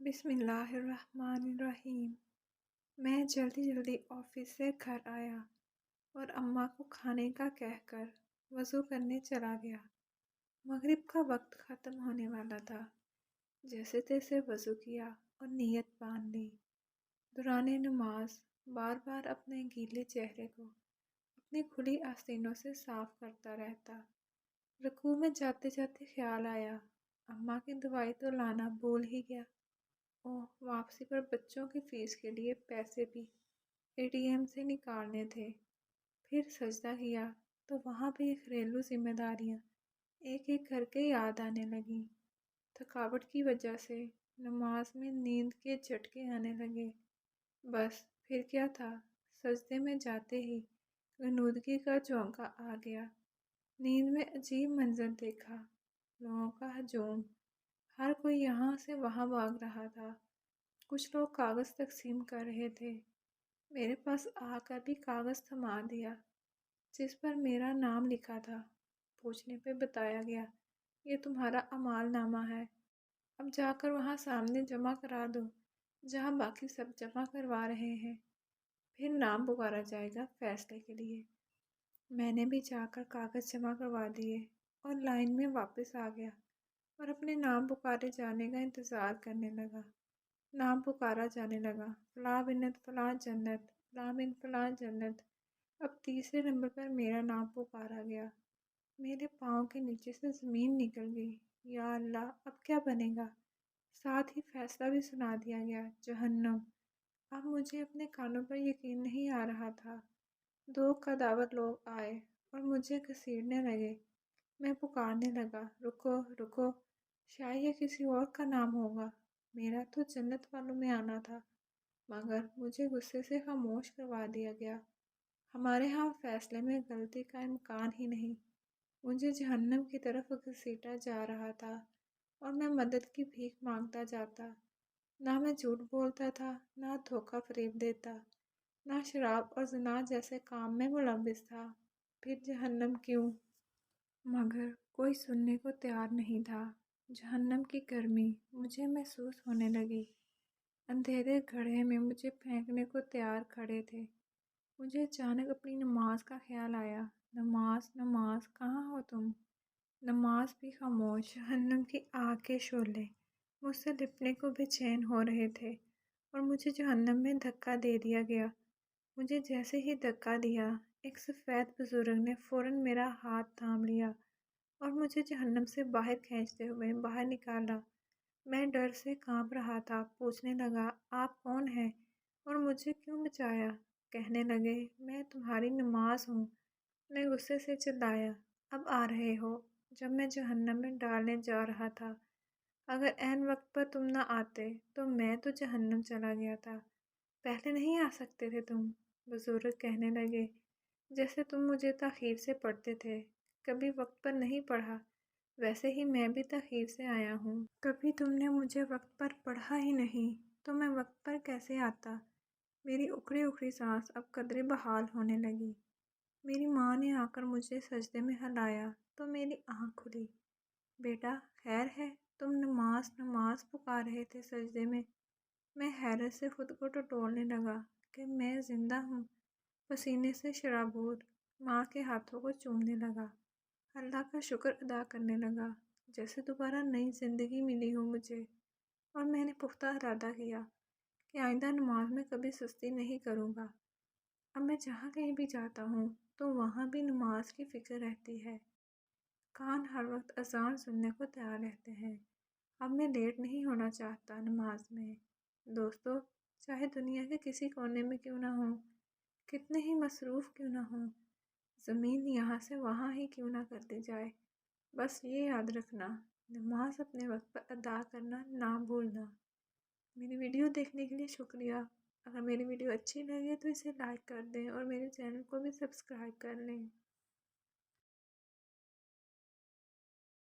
بسم اللہ الرحمن الرحیم۔ میں جلدی جلدی آفس سے گھر آیا اور اماں کو کھانے کا کہہ کر وضو کرنے چلا گیا۔ مغرب کا وقت ختم ہونے والا تھا۔ جیسے تیسے وضو کیا اور نیت باندھ لی۔ دوران نماز بار بار اپنے گیلے چہرے کو اپنی کھلی آستینوں سے صاف کرتا رہتا۔ رکوع میں جاتے جاتے خیال آیا، اماں کی دوائی تو لانا بھول ہی گیا۔ واپسی پر بچوں کی فیس کے لیے پیسے بھی ATM سے نکالنے تھے۔ پھر سجدہ کیا تو وہاں بھی گھریلو ذمہ داریاں ایک ایک کر کے یاد آنے لگیں۔ تھکاوٹ کی وجہ سے نماز میں نیند کے جھٹکے آنے لگے۔ بس پھر کیا تھا، سجدے میں جاتے ہی غنودگی کا جھونکا آ گیا۔ نیند میں عجیب منظر دیکھا، لوگوں کا ہجوم، ہر کوئی یہاں سے وہاں بھاگ رہا تھا۔ کچھ لوگ کاغذ تقسیم کر رہے تھے۔ میرے پاس آ کر بھی کاغذ تھما دیا جس پر میرا نام لکھا تھا۔ پوچھنے پہ بتایا گیا، یہ تمہارا اعمال نامہ ہے، اب جا کر وہاں سامنے جمع کرا دو جہاں باقی سب جمع کروا رہے ہیں، پھر نام پکارا جائے گا فیصلے کے لیے۔ میں نے بھی جا کر کاغذ جمع کروا دیے اور لائن میں واپس آ گیا اور اپنے نام پکارے جانے کا انتظار کرنے لگا۔ نام پکارا جانے لگا، فلاں بنت فلاں جنت، فلاں بن فلاں جنت۔ اب تیسرے نمبر پر میرا نام پکارا گیا۔ میرے پاؤں کے نیچے سے زمین نکل گئی۔ یا اللہ، اب کیا بنے گا؟ ساتھ ہی فیصلہ بھی سنا دیا گیا، جہنم۔ اب مجھے اپنے کانوں پر یقین نہیں آ رہا تھا۔ دو قداور لوگ آئے اور مجھے گھسیٹنے لگے۔ میں پکارنے لگا، رکو رکو، شاید یہ کسی اور کا نام ہوگا، میرا تو جنت والوں میں آنا تھا، مگر مجھے غصے سے خاموش کروا دیا گیا۔ ہمارے ہاں فیصلے میں غلطی کا امکان ہی نہیں۔ مجھے جہنم کی طرف گھسیٹا جا رہا تھا اور میں مدد کی بھیک مانگتا جاتا۔ نہ میں جھوٹ بولتا تھا، نہ دھوکہ فریب دیتا، نہ شراب اور زنا جیسے کام میں ملوث تھا۔ پھر جہنم کیوں؟ مگر کوئی سننے کو تیار نہیں تھا۔ جہنم کی گرمی مجھے محسوس ہونے لگی۔ اندھیرے گڑھے میں مجھے پھینکنے کو تیار کھڑے تھے۔ مجھے اچانک اپنی نماز کا خیال آیا۔ نماز نماز، کہاں ہو تم؟ نماز بھی خاموش۔ جہنم کی آگ کے شعلے مجھ سے لپٹنے کو بے چین ہو رہے تھے اور مجھے جہنم میں دھکا دے دیا گیا۔ مجھے جیسے ہی دھکا دیا، ایک سفید بزرگ نے فوراً میرا ہاتھ تھام لیا اور مجھے جہنم سے باہر کھینچتے ہوئے باہر نکالا۔ میں ڈر سے کانپ رہا تھا، پوچھنے لگا، آپ کون ہیں اور مجھے کیوں بچایا؟ کہنے لگے، میں تمہاری نماز ہوں۔ میں غصے سے چلایا، اب آ رہے ہو جب میں جہنم میں ڈالنے جا رہا تھا۔ اگر عین وقت پر تم نہ آتے تو میں تو جہنم چلا گیا تھا۔ پہلے نہیں آ سکتے تھے تم؟ بزرگ کہنے لگے، جیسے تم مجھے تاخیر سے پڑھتے تھے، کبھی وقت پر نہیں پڑھا، ویسے ہی میں بھی تاخیر سے آیا ہوں۔ کبھی تم نے مجھے وقت پر پڑھا ہی نہیں تو میں وقت پر کیسے آتا؟ میری اکھڑی اکھڑی سانس اب قدرے بحال ہونے لگی۔ میری ماں نے آ کر مجھے سجدے میں ہلایا تو میری آنکھ کھلی۔ بیٹا خیر ہے؟ تم نماز نماز پکار رہے تھے سجدے میں۔ میں حیرت سے خود کو ٹٹولنے لگا کہ میں زندہ ہوں۔ پسینے سے شرابور ماں کے ہاتھوں کو چومنے لگا، اللہ کا شکر ادا کرنے لگا جیسے دوبارہ نئی زندگی ملی ہو مجھے۔ اور میں نے پختہ ارادہ کیا کہ آئندہ نماز میں کبھی سستی نہیں کروں گا۔ اب میں جہاں کہیں بھی جاتا ہوں تو وہاں بھی نماز کی فکر رہتی ہے۔ کان ہر وقت اذان سننے کو تیار رہتے ہیں۔ اب میں لیٹ نہیں ہونا چاہتا نماز میں۔ دوستو، چاہے دنیا کے کسی کونے میں کیوں نہ ہوں، کتنے ہی مصروف کیوں نہ ہوں، زمین یہاں سے وہاں ہی کیوں نہ کر دی جائے، بس یہ یاد رکھنا، نماز اپنے وقت پر ادا کرنا نہ بھولنا۔ میری ویڈیو دیکھنے کے لیے شکریہ۔ اگر میری ویڈیو اچھی لگے تو اسے لائک کر دیں اور میرے چینل کو بھی سبسکرائب کر لیں۔